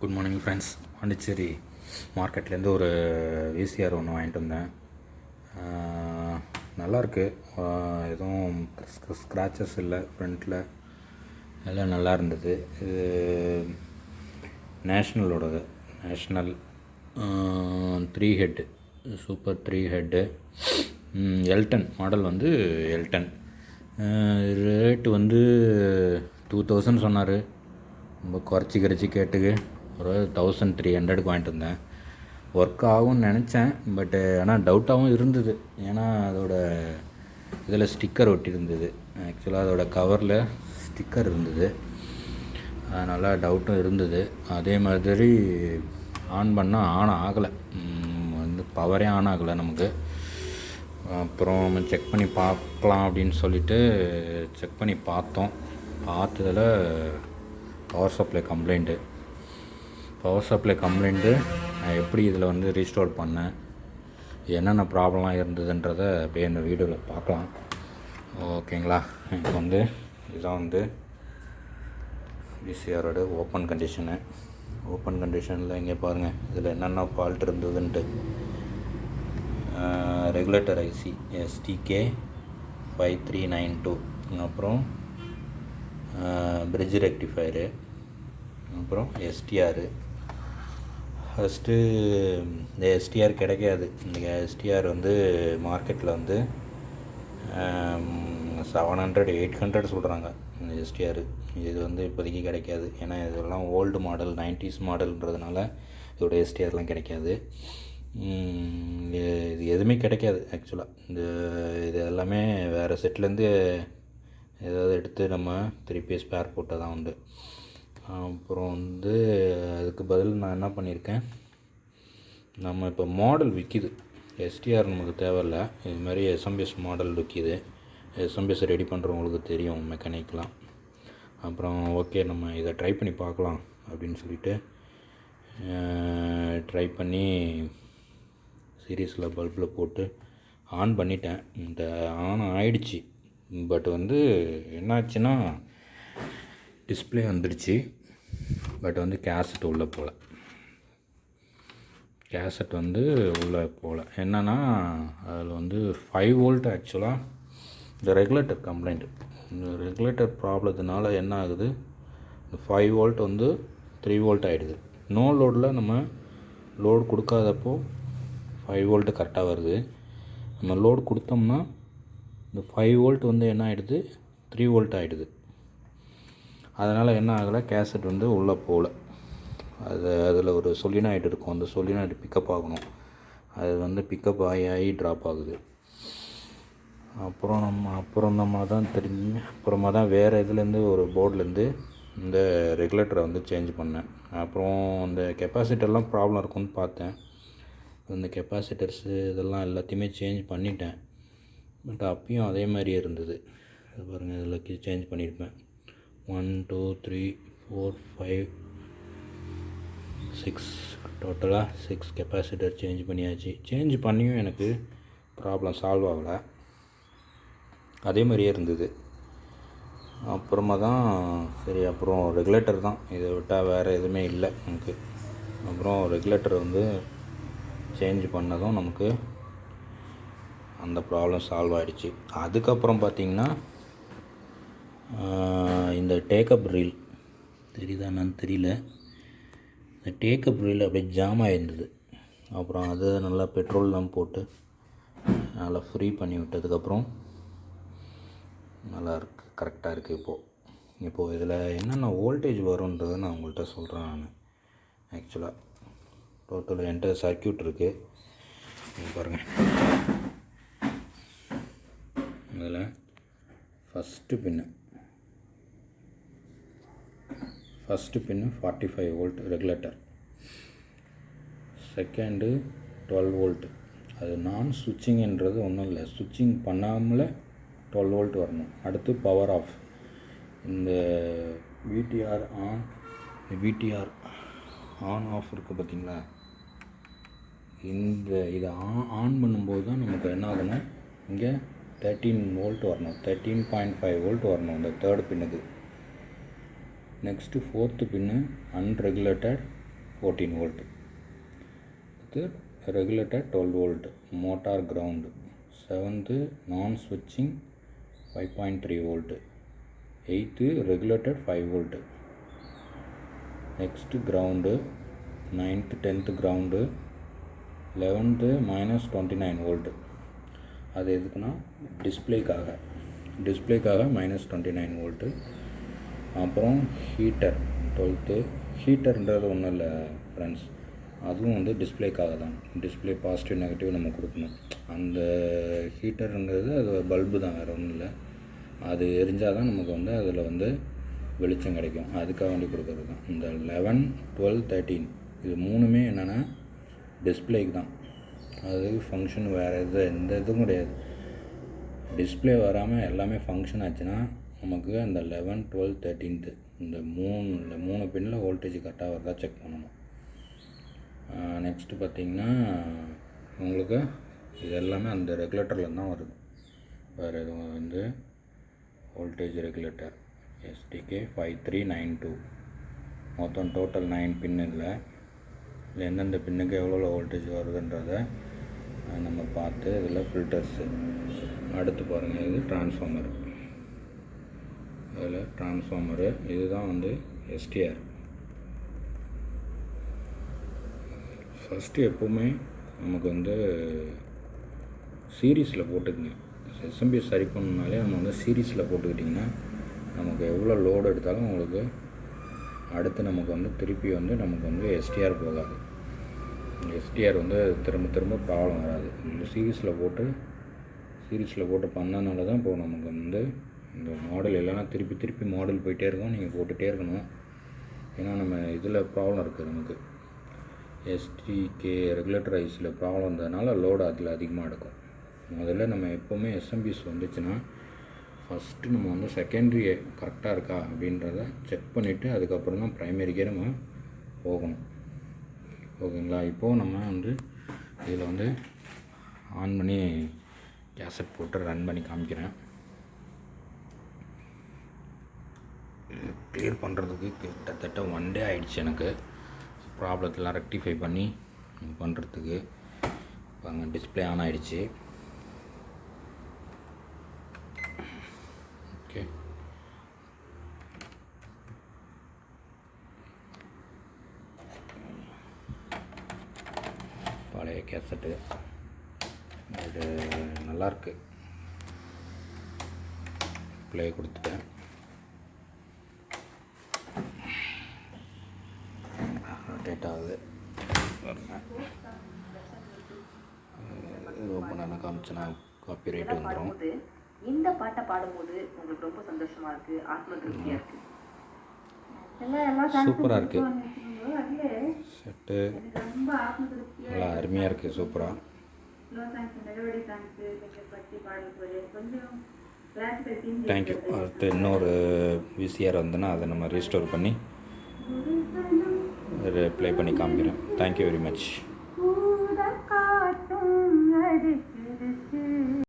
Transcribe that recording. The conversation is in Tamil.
Good morning friends. பாண்டிச்சேரி மார்க்கெட்லேருந்து ஒரு விசிஆர் ஒன்று வாங்கிட்டு வந்தேன். நல்லாயிருக்கு. எதுவும் ஸ்க்ராச்சஸ் இல்லை ஃப்ரண்ட்டில், எல்லாம் நல்லா இருந்தது. இது நேஷ்னலோடது. National 3 head, super 3 head. Elton model வந்து எல்டன். ரேட்டு வந்து 2000 சொன்னார். ரொம்ப குறைச்சி கேட்டுக்கு ஒரு 1300க்கு வாங்கிட்டு வந்தேன். ஒர்க் ஆகும்னு நினச்சேன், பட்டு ஆனால் டவுட்டாகவும் இருந்தது. ஏன்னா அதோட இதில் ஸ்டிக்கர் ஒட்டியிருந்தது. ஆக்சுவலாக அதோட கவரில் ஸ்டிக்கர் இருந்தது, அதனால் டவுட்டும் இருந்தது. அதே மாதிரி ஆன் பண்ணால் ஆன் ஆகலை, வந்து பவரே ஆன் ஆகலை நமக்கு. அப்புறம் செக் பண்ணி பார்க்கலாம் அப்படின்னு சொல்லிவிட்டு செக் பண்ணி பார்த்ததில் பவர் சப்ளை கம்ப்ளைண்ட்டு. நான் எப்படி இதில் வந்து ரீஸ்டோர் பண்ணேன், என்னென்ன ப்ராப்ளம்லாம் இருந்ததுன்றதை அப்படியே இந்த வீடியோவில் பார்க்கலாம். ஓகேங்களா? இப்போ வந்து இதுதான் வந்து விசிஆரோட ஓப்பன் கண்டிஷனில் இங்கே பாருங்கள், இதில் என்னென்ன ஃபால்ட் இருந்ததுன்ட்டு. ரெகுலேட்டர் ஐசி STK 5392, அப்புறம் பிரிட்ஜ் ரெக்டிஃபயரு, அப்புறம் STR. ஃபஸ்ட்டு இந்த STR கிடைக்காது. இந்த STR வந்து மார்க்கெட்டில் வந்து 700-800 சொல்கிறாங்க இந்த STR. இது வந்து இப்போதைக்கு கிடைக்காது, ஏன்னா இதெல்லாம் ஓல்டு மாடல் 90s மாடல்ன்றதுனால இதோட STRலாம் கிடைக்காது. இது எதுவுமே கிடைக்காது ஆக்சுவலாக. இது எல்லாமே வேறு செட்லேருந்து ஏதாவது எடுத்து நம்ம திருப்பி ஸ்பேர் போட்டால் தான் உண்டு. அப்புறம் வந்து அதுக்கு பதில் நான் என்ன பண்ணியிருக்கேன், நம்ம இப்போ மாடல் விற்கிது. STR நமக்கு தேவையில்லை, இது மாதிரி SMBS மாடல் விற்கிது. SMBS ரெடி பண்ணுறவங்களுக்கு தெரியும் மெக்கானிக்லாம். அப்புறம் ஓகே, நம்ம இதை ட்ரை பண்ணி பார்க்கலாம் அப்படின்னு சொல்லிட்டு ட்ரை பண்ணி சீரீஸில் பல்பில் போட்டு ஆன் பண்ணிட்டேன். இந்த ஆன் ஆயிடுச்சு. பட் வந்து என்னாச்சுன்னா டிஸ்பிளே வந்துடுச்சு, பட் வந்து கேசட் உள்ளே போகல. என்னென்னா அதில் வந்து 5 வோல்ட். ஆக்சுவலாக இந்த ரெகுலேட்டர் கம்ப்ளைண்ட், இந்த ரெகுலேட்டர் ப்ராப்ளத்தினால என்ன ஆகுது, இந்த 5 வோல்ட் வந்து 3 வோல்ட் ஆகிடுது. நோ லோடில் நம்ம லோடு கொடுக்காதப்போ 5 வோல்ட்டு கரெக்டாக வருது. நம்ம லோடு கொடுத்தோம்னா இந்த 5 வோல்ட் வந்து என்ன ஆகிடுது, 3 வோல்ட் ஆகிடுது. அதனால் என்ன ஆகலை, கேசட் வந்து உள்ளே போகல. அதில் ஒரு சொலினாய்டு இருக்கும், அந்த சொலினாய்டு பிக்கப் ஆகணும். அது வந்து பிக்கப் ஆகி ட்ராப் ஆகுது. அப்புறமா தான் வேறு இதுலேருந்து ஒரு போர்ட்லேருந்து இந்த ரெகுலேட்டரை வந்து சேஞ்ச் பண்ணேன். அப்புறம் இந்த கெப்பாசிட்டர்லாம் ப்ராப்ளம் இருக்குன்னு பார்த்தேன். இந்த கெப்பாசிட்டர்ஸு இதெல்லாம் எல்லாத்தையுமே சேஞ்ச் பண்ணிட்டேன். பட் அப்பயும் அதே மாதிரியே இருந்தது. அது பாருங்கள், இதில் சேஞ்ச் பண்ணியிருப்பேன். 1 2 3 4 5 6 டோட்டலாக 6 கெப்பாசிட்டர் சேஞ்ச் பண்ணியாச்சு. சேஞ்ச் பண்ணியும் எனக்கு ப்ராப்ளம் சால்வ் ஆகலை, அதே மாதிரியே இருந்தது. அப்புறமா தான் சரி, அப்புறம் ரெகுலேட்டர் தான், இதை விட்டால் வேறு எதுவுமே இல்லை நமக்கு. அப்புறம் ரெகுலேட்டர் வந்து சேஞ்ச் பண்ணதும் நமக்கு அந்த ப்ராப்ளம் சால்வ் ஆகிடுச்சு. அதுக்கப்புறம் பார்த்திங்கன்னா இந்த டேக்கப் ரீல் தெரியுதா என்னன்னு தெரியல, இந்த டேக்கப் ரீல் அப்படியே ஜாம் ஆகிருந்தது. அப்புறம் அதை நல்லா பெட்ரோல்லாம் போட்டு நல்லா ஃப்ரீ பண்ணி விட்டதுக்கப்புறம் நல்லா இருக்குது, கரெக்டாக இருக்குது. இப்போது இதில் என்னென்ன வோல்டேஜ் வரும்ன்றதை நான் உங்கள்கிட்ட சொல்கிறேன். நான் ஆக்சுவலாக டோட்டல் என்கிட்ட சர்க்யூட் இருக்குது, பாருங்கள். அதில் ஃபஸ்ட்டு பின்னு 45 வோல்ட் ரெகுலேட்டர். Second 12 volt. அது நான் சுவிட்சிங்கிறது ஒன்றும் இல்லை, சுவிட்சிங் பண்ணாமல் 12 வோல்ட் வரணும். அடுத்து பவர் ஆஃப். இந்த VTR ஆன் ஆஃப் இருக்குது பார்த்திங்களா, இதை ஆன் பண்ணும்போது தான் நமக்கு என்ன ஆகணும், இங்கே 13 வோல்ட் வரணும், 13.5 வோல்ட் வரணும் இந்த தேர்டு பின்னுக்கு. நெக்ஸ்ட்டு 4th பின்னு அன்ரெகுலேட்டட் 14 volt. இது regulator 12 volt, motor ground. 7th non switching 5.3 volt. 8th regulated 5 volt. Next ground. 9th 10th ground. 11th minus 29 volt. அது எதுக்குன்னா டிஸ்பிளேக்காக மைனஸ் 29 வோல்ட்டு. அப்புறம் ஹீட்டர் 12th. ஹீட்டர்ன்றது ஒன்றும் இல்லை ஃப்ரெண்ட்ஸ், அதுவும் வந்து டிஸ்பிளேக்காக தான். டிஸ்பிளே பாசிட்டிவ் நெகட்டிவ் நம்ம கொடுக்கணும். அந்த ஹீட்டருங்கிறது அது பல்பு தான், வேறு ஒன்றும் இல்லை. அது எரிஞ்சால் தான் நமக்கு வந்து அதில் வந்து வெளிச்சம் கிடைக்கும். அதுக்காக வேண்டி கொடுக்குறது தான். இந்த 11, 12, 13 இது மூணுமே என்னென்னா டிஸ்பிளேக்கு தான். அது ஃபங்க்ஷன் வேறு எந்த இதுவும் கிடையாது. டிஸ்பிளே வராமல் எல்லாமே ஃபங்க்ஷன் ஆச்சுன்னா நமக்கு அந்த 11, 12, 13 இந்த மூணு பின்னில் வோல்டேஜ் கரெக்டாக வருதா செக் பண்ணணும். நெக்ஸ்ட்டு பார்த்திங்கன்னா உங்களுக்கு இது எல்லாமே அந்த ரெகுலேட்டரில் தான் வருது. வேறு எதுவும் வந்து வோல்டேஜ் ரெகுலேட்டர் STK 5392 மொத்தம் டோட்டல் 9 பின் இல்லை. இதில் எந்தெந்த பின்னுக்கு எவ்வளோ வோல்டேஜ் வருதுன்றதை நம்ம பார்த்து இதில் ஃபில்டர்ஸு. அடுத்து பாருங்கள், இது டிரான்ஸ்ஃபார்மரு. அதில் டிரான்ஸ்ஃபார்மரு இதுதான் வந்து STR. ஃபஸ்ட்டு எப்போவுமே நமக்கு வந்து சீரீஸில் போட்டுக்குங்க. SMPS சரி பண்ணணுனாலே நம்ம வந்து சீரீஸில் போட்டுக்கிட்டிங்கன்னா நமக்கு எவ்வளோ லோடு எடுத்தாலும் உங்களுக்கு அடுத்து நமக்கு வந்து திருப்பி வந்து நமக்கு வந்து STR போகாது. STR வந்து திரும்ப ப்ராப்ளம் வராது. இந்த சீரீஸில் போட்டு பண்ணனால தான் இப்போ நமக்கு வந்து இந்த மாடல் இல்லைனா திருப்பி மாடல் போயிட்டே இருக்கும். நீங்கள் போட்டுகிட்டே இருக்கணும். ஏன்னா நம்ம இதில் ப்ராப்ளம் இருக்குது. நமக்கு STK ரெகுலேட்டர் ஐஸில் ப்ராப்ளம் இருந்ததுனால லோடு அதில் அதிகமாக எடுக்கும். முதல்ல நம்ம எப்போவுமே SMPS வந்துச்சுன்னா ஃபஸ்ட்டு நம்ம வந்து செகண்ட்ரி கரெக்டாக இருக்கா அப்படின்றத செக் பண்ணிவிட்டு அதுக்கப்புறம் தான் ப்ரைமரிக்கே நம்ம போகணும். ஓகேங்களா? இப்போது நம்ம வந்து இதில் வந்து ஆன் பண்ணி கேசட் போட்டு ரன் பண்ணி காமிக்கிறேன். கிளியர் பண்ணுறதுக்கு கிட்டத்தட்ட 1 day ஆகிடுச்சு எனக்கு. ப்ராப்ளத்தெலாம் ரெக்டிஃபை பண்ணி பண்ணுறதுக்கு. பாருங்க, டிஸ்பிளே ஆன் ஆகிடுச்சு. ஓகே, பழைய கேசட்டு இது நல்லாயிருக்கு. ப்ளே கொடுத்துட்டேன். ரொட்டேட் ஆகுது. ஓப்பன் பண்ண காமிச்சுன்னா காப்பி ரைட் வந்துடும். இந்த பாட்டை பாடும்போது உங்களுக்கு ரொம்ப சந்தோஷமா இருக்கு, ஆத்ம திருப்தியா இருக்கு. சூப்பராக இருக்குது. செட்டு நல்லா அருமையாக இருக்குது. சூப்பராக. தேங்க்யூ. அடுத்து இன்னொரு VCR வந்துன்னா அதை நம்ம ரீஸ்டோர் பண்ணி ப்ளே பண்ணி காமிக்கிறேன். Thank you very much.